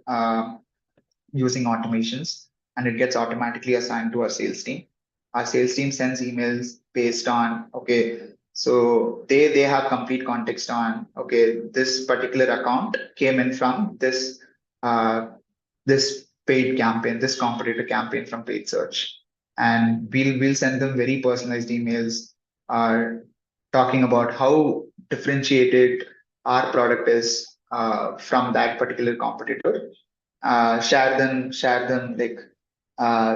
using automations, and it gets automatically assigned to our sales team. Our sales team sends emails based on, okay, so they have complete context on, okay, this particular account came in from uh, this paid campaign, this competitor campaign from paid search, and we'll send them very personalized emails uh, talking about how differentiated our product is from that particular competitor. Share them like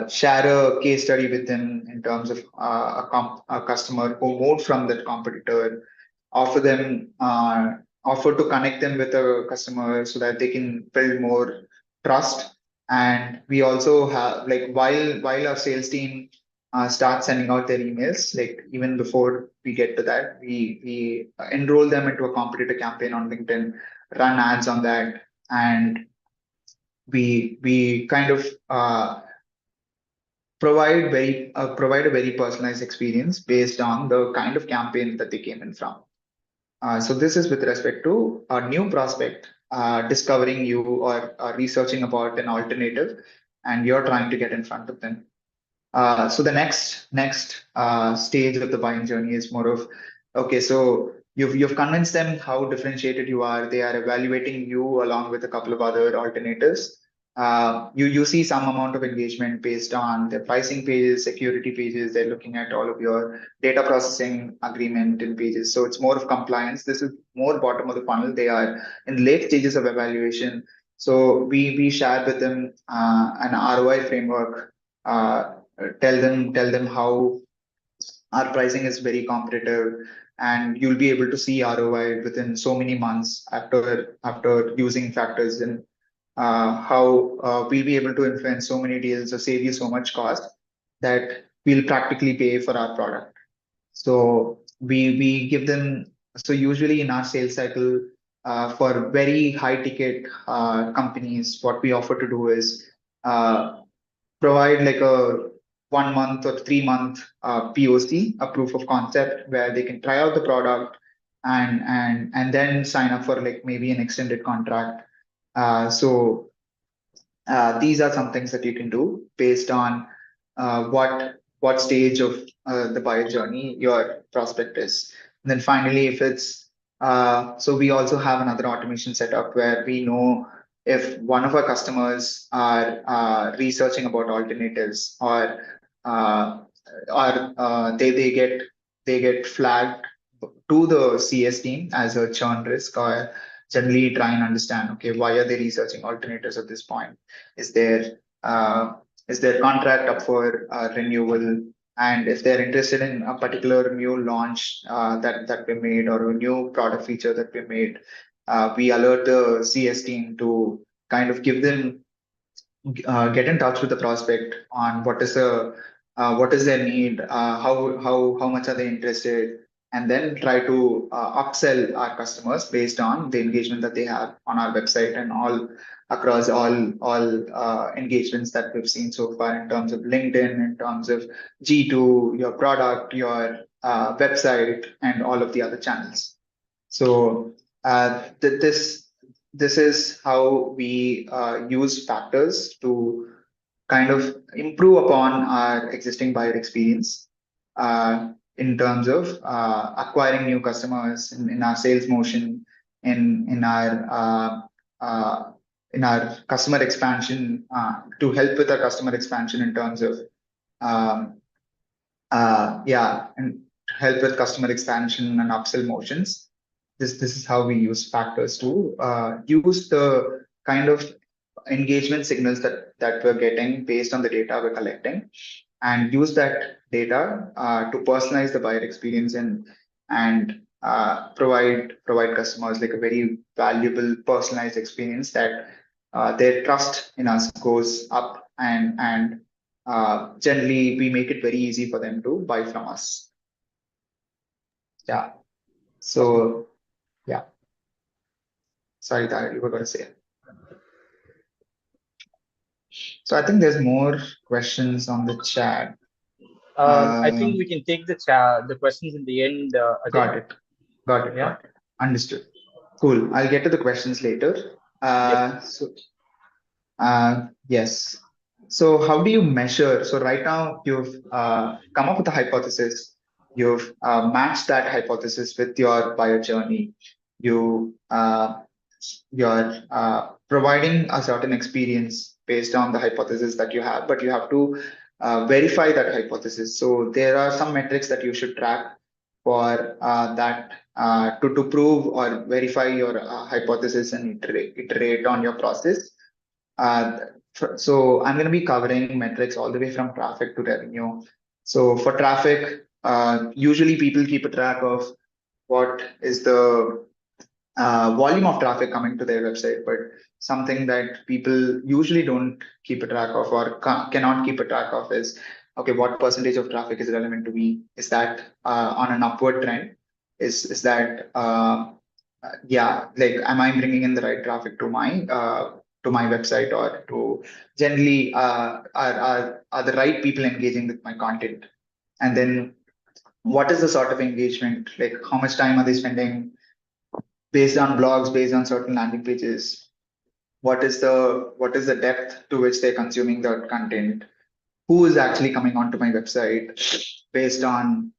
share a case study with them in terms of a customer who moved from that competitor, offer them offer to connect them with a customer so that they can build more trust. And we also have, like, while our sales team start sending out their emails, like even before we get to that, we enroll them into a competitor campaign on LinkedIn, run ads on that, and we kind of provide a very personalized experience based on the kind of campaign that they came in from. So this is with respect to a new prospect discovering you or researching about an alternative, and you're trying to get in front of them. So the next stage of the buying journey is more of, okay, so you've convinced them how differentiated you are. They are evaluating you along with a couple of other alternatives. You see some amount of engagement based on their pricing pages, security pages. They're looking at all of your data processing agreement and pages. So it's more of compliance. This is more bottom of the funnel. They are in late stages of evaluation. So we share with them an ROI framework. Tell them how our pricing is very competitive, and you'll be able to see ROI within so many months after using factors, and how we'll be able to influence so many deals or save you so much cost that we'll practically pay for our product. So we give them, so usually in our sales cycle, for very high ticket companies, what we offer to do is uh, provide like a 1 month or 3 month POC, a proof of concept, where they can try out the product and then sign up for like maybe an extended contract. So these are some things that you can do based on what stage of the buyer journey your prospect is. And then finally, if it's so we also have another automation setup where we know if one of our customers are researching about alternatives, uh, or they get flagged to the CS team as a churn risk, or generally try and understand, okay, why are they researching alternatives at this point? Is their uh, is their contract up for renewal? And if they're interested in a particular new launch that we made, or a new product feature that we made, we alert the CS team to kind of give them get in touch with the prospect on what is their need, how much are they interested, and then try to upsell our customers based on the engagement that they have on our website and all across all engagements that we've seen so far in terms of LinkedIn, in terms of G2, your product, your website, and all of the other channels. So this is how we use factors to kind of improve upon our existing buyer experience in terms of acquiring new customers in our sales motion, in uh, in our customer expansion, to help with our customer expansion in terms of um, and help with customer expansion and upsell motions. This is how we use factors to use the kind of engagement signals that we're getting based on the data we're collecting, and use that data to personalize the buyer experience, and provide customers like a very valuable personalized experience that their trust in us goes up, and generally we make it very easy for them to buy from us. Yeah. Awesome. So yeah. Sorry, that you were going to say. So I think there's more questions on the chat. I think we Um, can take the questions in the end, Ajay. got it. Got it. Yeah. Got it. Understood. Cool. I'll get to the questions later. Yep. Yes. So how do you measure? So right now you've come up with a hypothesis. You've matched that hypothesis with your buyer journey. You you're providing a certain experience based on the hypothesis that you have, but you have to verify that hypothesis. So there are some metrics that you should track for that to prove or verify your hypothesis and iterate on your process. Uh, so I'm going to be covering metrics all the way from traffic to revenue. So for traffic, usually people keep a track of what is the volume of traffic coming to their website, but something that people usually don't keep a track of or cannot keep a track of is, okay, what percentage of traffic is relevant to me? Is that on an upward trend? Is that yeah, like, am I bringing in the right traffic to my website, or to generally are the right people engaging with my content? And then what is the sort of engagement? Like, how much time are they spending based on blogs, based on certain landing pages? What is the depth to which they're consuming the content? Who is actually coming onto my website based on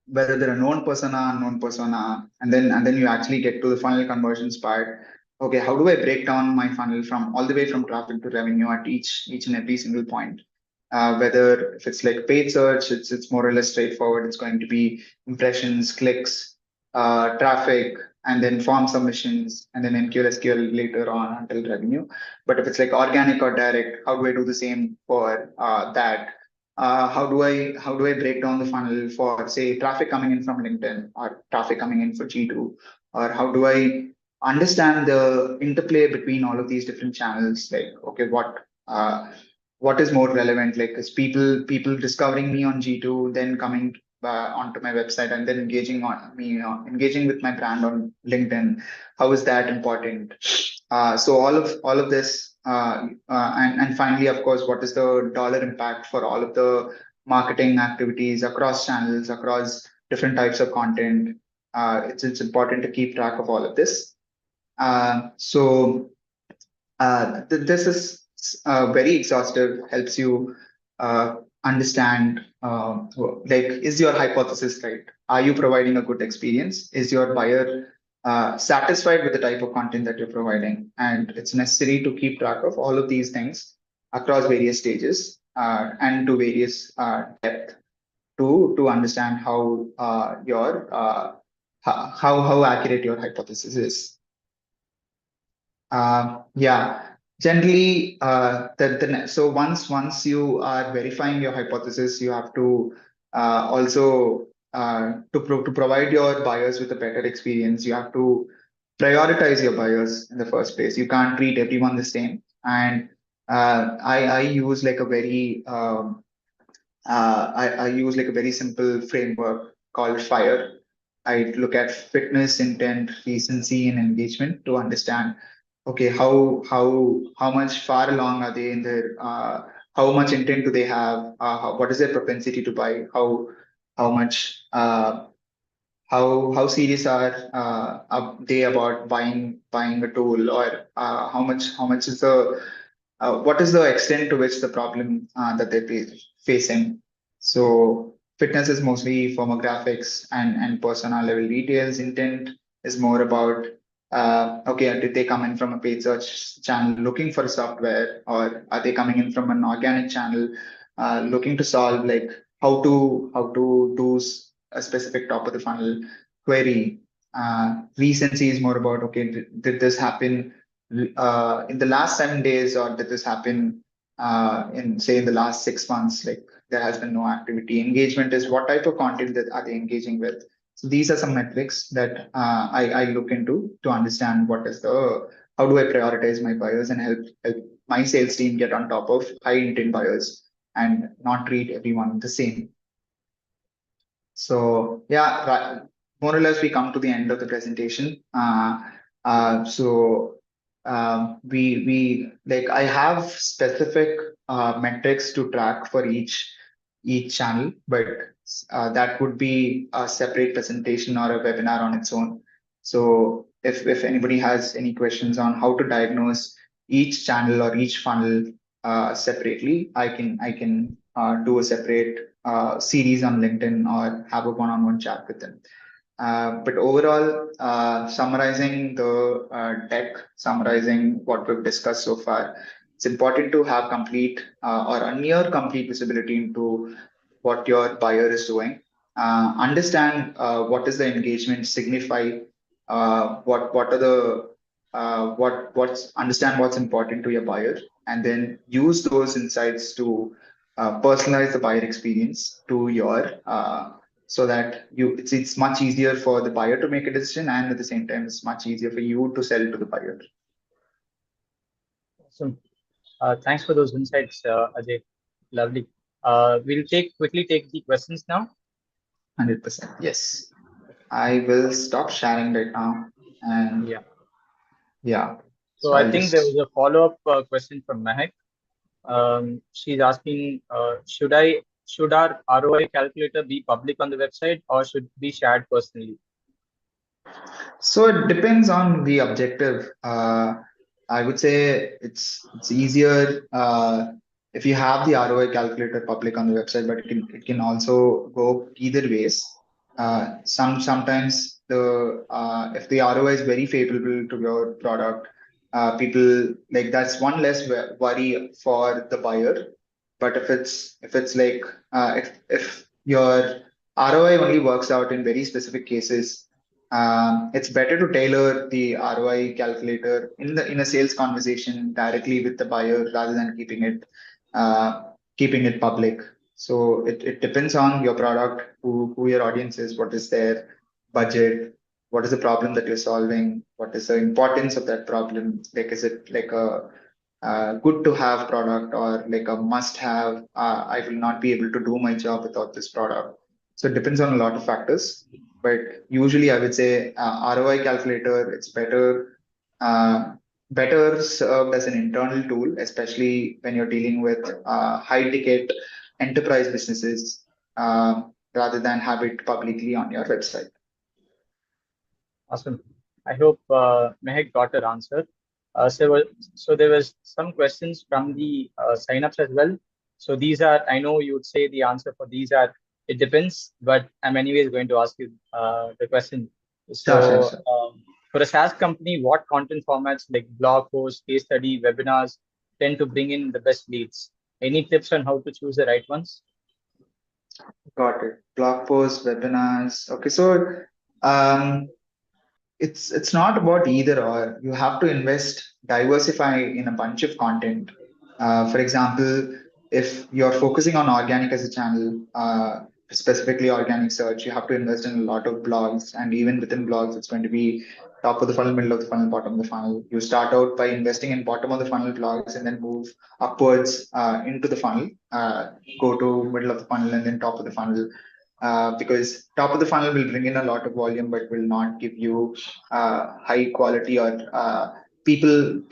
whether they're a known persona, unknown persona, and then you actually get to the funnel conversions part. Okay, how do I break down my funnel from all the way from traffic to revenue at each and every single point? Whether if it's like paid search, it's more or less straightforward. It's going to be impressions, clicks, traffic, and then form submissions, and then NQL later on until revenue. But if it's like organic or direct, how do I do the same for that? How do I break down the funnel for, say, traffic coming in from LinkedIn or traffic coming in for G2, or how do I understand the interplay between all of these different channels? Like, okay, what is more relevant? Like, is people discovering me on G2, then coming onto my website, and then engaging with my brand on LinkedIn? How is that important? So all of this, and finally, of course, what is the dollar impact for all of the marketing activities across channels, across different types of content? It's important to keep track of all of this. So this is very exhaustive, helps you understand, like, is your hypothesis right? Are you providing a good experience? Is your buyer satisfied with the type of content that you're providing? And it's necessary to keep track of all of these things across various stages, and to various depth, to understand how how accurate your hypothesis is. Yeah, generally, so once you are verifying your hypothesis, you have to also to provide your buyers with a better experience. You have to prioritize your buyers in the first place. You can't treat everyone the same. And I use like a very I use like a very simple framework called FIRE. I look at fitness, intent, recency, and engagement to understand, okay, how much far along are they in their how much intent do they have? What is their propensity to buy? How much how serious are they about buying a tool? Or how much is the what is the extent to which the problem that they're facing? So fitness is mostly firmographics and persona level details. Intent is more about, okay, did they come in from a paid search channel looking for software, or are they coming in from an organic channel looking to solve, like, how to do a specific top of the funnel query? Recency is more about, okay, did this happen in the last 7 days, or did this happen in the last 6 months? Like, there has been no activity. Engagement is what type of content that are they engaging with. So these are some metrics that I look into to understand how do I prioritize my buyers and help my sales team get on top of high intent buyers and not treat everyone the same. So yeah, more or less we come to the end of the presentation. So we like, I have specific metrics to track for each channel, but that would be a separate presentation or a webinar on its own. So if anybody has any questions on how to diagnose each channel or each funnel separately, I can do a separate series on LinkedIn or have a one-on-one chat with them. But overall, summarizing the deck, summarizing what we've discussed so far, it's important to have complete or a near complete visibility into what your buyer is doing. Understand what is the engagement signify, what are the what's understand what's important to your buyer, and then use those insights to personalize the buyer experience to your so that it's much easier for the buyer to make a decision, and at the same time it's much easier for you to sell to the buyer. Awesome. Thanks for those insights, Ajay. Lovely. We'll quickly take the questions now. 100%. Yes. I will stop sharing right now. And Yeah. yeah, So so I I'll think there just, was a follow-up question from Mehak. She's asking, should our ROI calculator be public on the website or should be shared personally? so it depends on the objective. I would say it's easier if you have the ROI calculator public on the website, but it can also go either ways. Sometimes the if the ROI is very favorable to your product, people like that's one less worry for the buyer. But if it's like if your ROI only works out in very specific cases, it's better to tailor the ROI calculator in a sales conversation directly with the buyer rather than uh, keeping it public. So it depends on your product, who your audience is, what is their budget, what is the problem that you're solving, what is the importance of that problem. Like, is it like a good to have product or like a must have? I will not be able to do my job without this product. So it depends on a lot of factors. But usually, I would say ROI calculator, it's better served as an internal tool, especially when you're dealing with high ticket enterprise businesses, rather than have it publicly on your website. Awesome. I hope Mehak got her answer. So there was some questions from the signups as well. So these are, I know you would say the answer for these are, it depends, but I'm anyways going to ask you the question. Sure, sure, So sure. for a SaaS company, what content formats like blog posts, case study, webinars tend to bring in the best leads? Any tips on how to choose the right ones? Got it. Blog posts, webinars. Okay, so um, it's not about either or. You have to diversify in a bunch of content. For example, if you're focusing on organic as a channel, specifically organic search, you have to invest in a lot of blogs, and even within blogs it's going to be top of the funnel, middle of the funnel, bottom of the funnel. You start out by investing in bottom of the funnel blogs and then move upwards into the funnel, go to middle of the funnel and then top of the funnel, because top of the funnel will bring in a lot of volume but will not give you high quality or people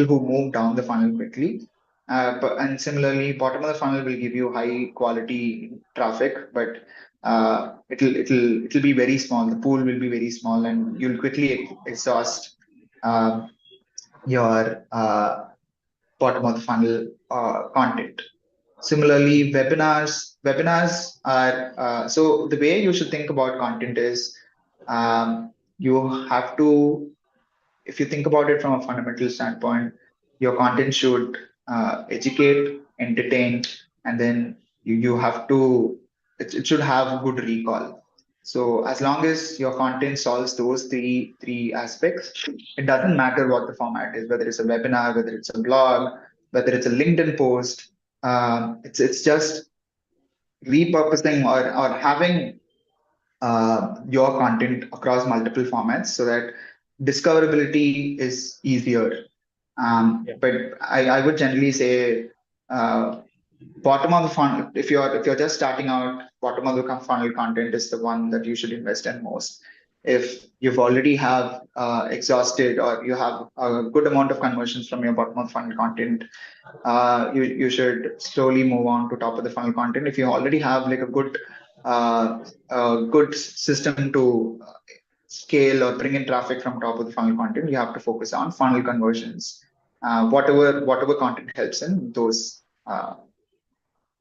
who move down the funnel quickly. And similarly, bottom of the funnel will give you high quality traffic, but it'll be very small. The pool will be very small, and you'll quickly exhaust um, your bottom of the funnel content. Similarly, webinars are so the way you should think about content is you have to, if you think about it from a fundamental standpoint, your content should educate, entertain, and then you have to, it should have good recall. So as long as your content solves those three aspects, it doesn't matter what the format is, whether it's a webinar, whether it's a blog, whether it's a LinkedIn post. It's just repurposing or having your content across multiple formats so that discoverability is easier. Yeah. But I would generally say uh, bottom of the funnel, if you're just starting out, bottom of the funnel content is the one that you should invest in most. If you've already have exhausted or you have a good amount of conversions from your bottom of the funnel content, you should slowly move on to top of the funnel content. If you already have like a good system to scale or bring in traffic from top of the funnel content, you have to focus on funnel conversions. Whatever content helps in those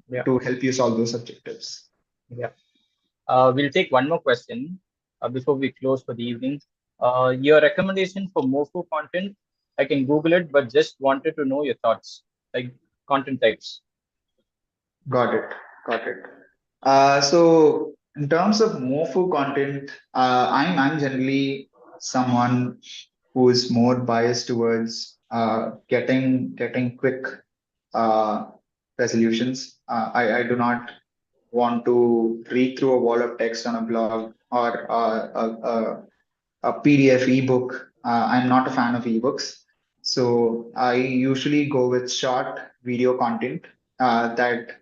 Yeah. to help you solve those objectives. Yeah. We'll take one more question before we close for the evening. Your recommendation for MoFo content, I can Google it, but just wanted to know your thoughts, like content types. Got it. Got it. So in terms of MoFo content, I'm generally someone who is more biased towards getting quick uh, resolutions. I do not want to read through a wall of text on a blog or a PDF ebook. I'm not a fan of ebooks. So I usually go with short video content that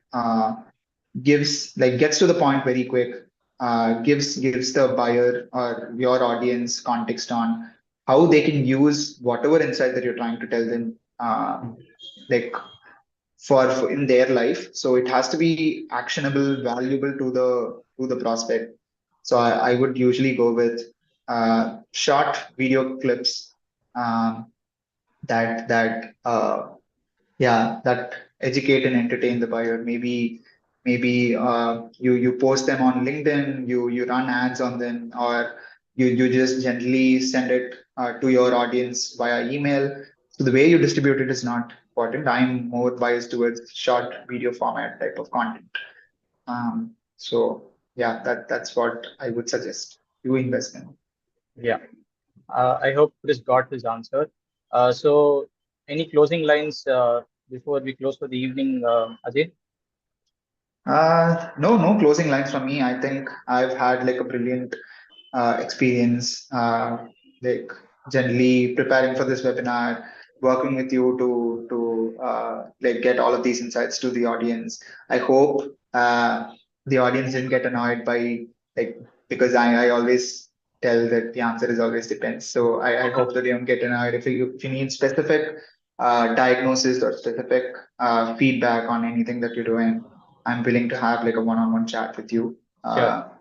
gets to the point very quick, gives the buyer or your audience context on how they can use whatever insight that you're trying to tell them, like for in their life. So it has to be actionable, valuable to the prospect. So I would usually go with short video clips, um, that educate and entertain the buyer. Maybe you post them on LinkedIn, you run ads on them, or you just generally send it to your audience via email. So the way you distribute it is not important. I'm more biased towards short video format type of content. So yeah, that's what I would suggest you invest in. Yeah. I hope Chris got his answer. So, any closing lines before we close for the evening, Ajay? No closing lines from me. I think I've had like a brilliant experience, like generally preparing for this webinar, working with you to like get all of these insights to the audience. I hope the audience didn't get annoyed by like because I always tell that the answer is always depends. So I hope that you don't get annoyed if you need specific diagnosis or specific feedback on anything that you're doing. I'm willing to have like a one-on-one chat with you. Sure.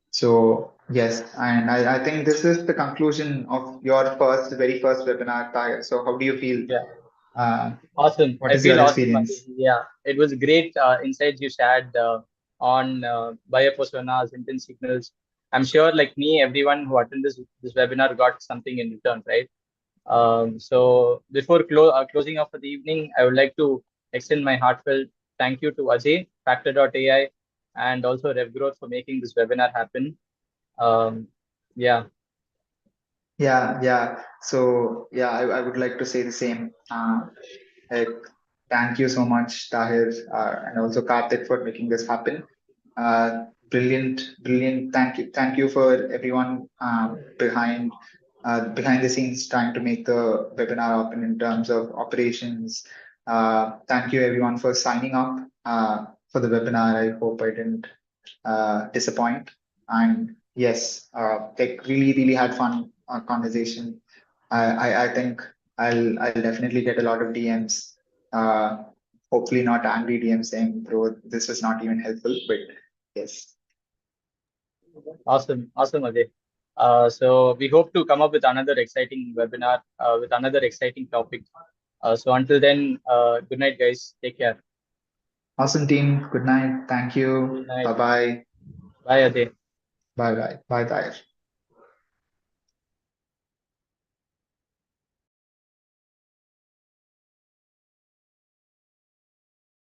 So yes, and I think this is the conclusion of your very first webinar, Tahir. So how do you feel? Yeah. Uh, Awesome. what I is your feel awesome, Ajay. experience? Yeah. It was great insights you shared on buyer personas, intent signals. I'm sure, like me, everyone who attended this webinar got something in return, right? So before closing off for the evening, I would like to extend my heartfelt thank you to Ajay, Factor.ai, and also Revv Growth for making this webinar happen. Um, yeah, Yeah. So yeah, I would like to say the same. Like, thank you so much, Tahir, and also Karthik for making this happen. Brilliant. Thank you for everyone behind the scenes trying to make the webinar happen in terms of operations. Thank you everyone for signing up for the webinar. I hope I didn't disappoint. And yes, like really had fun conversation. I think I'll definitely get a lot of DMs. Uh, Hopefully not angry DMs saying, "Bro, this was not even helpful." But yes, awesome, Ajay. So we hope to come up with another exciting webinar with another exciting topic. So until then, good night, guys. Take care. awesome team. Good night. Thank Good you. night. Bye bye. Bye, Ajay. Bye bye. Bye, Tahir.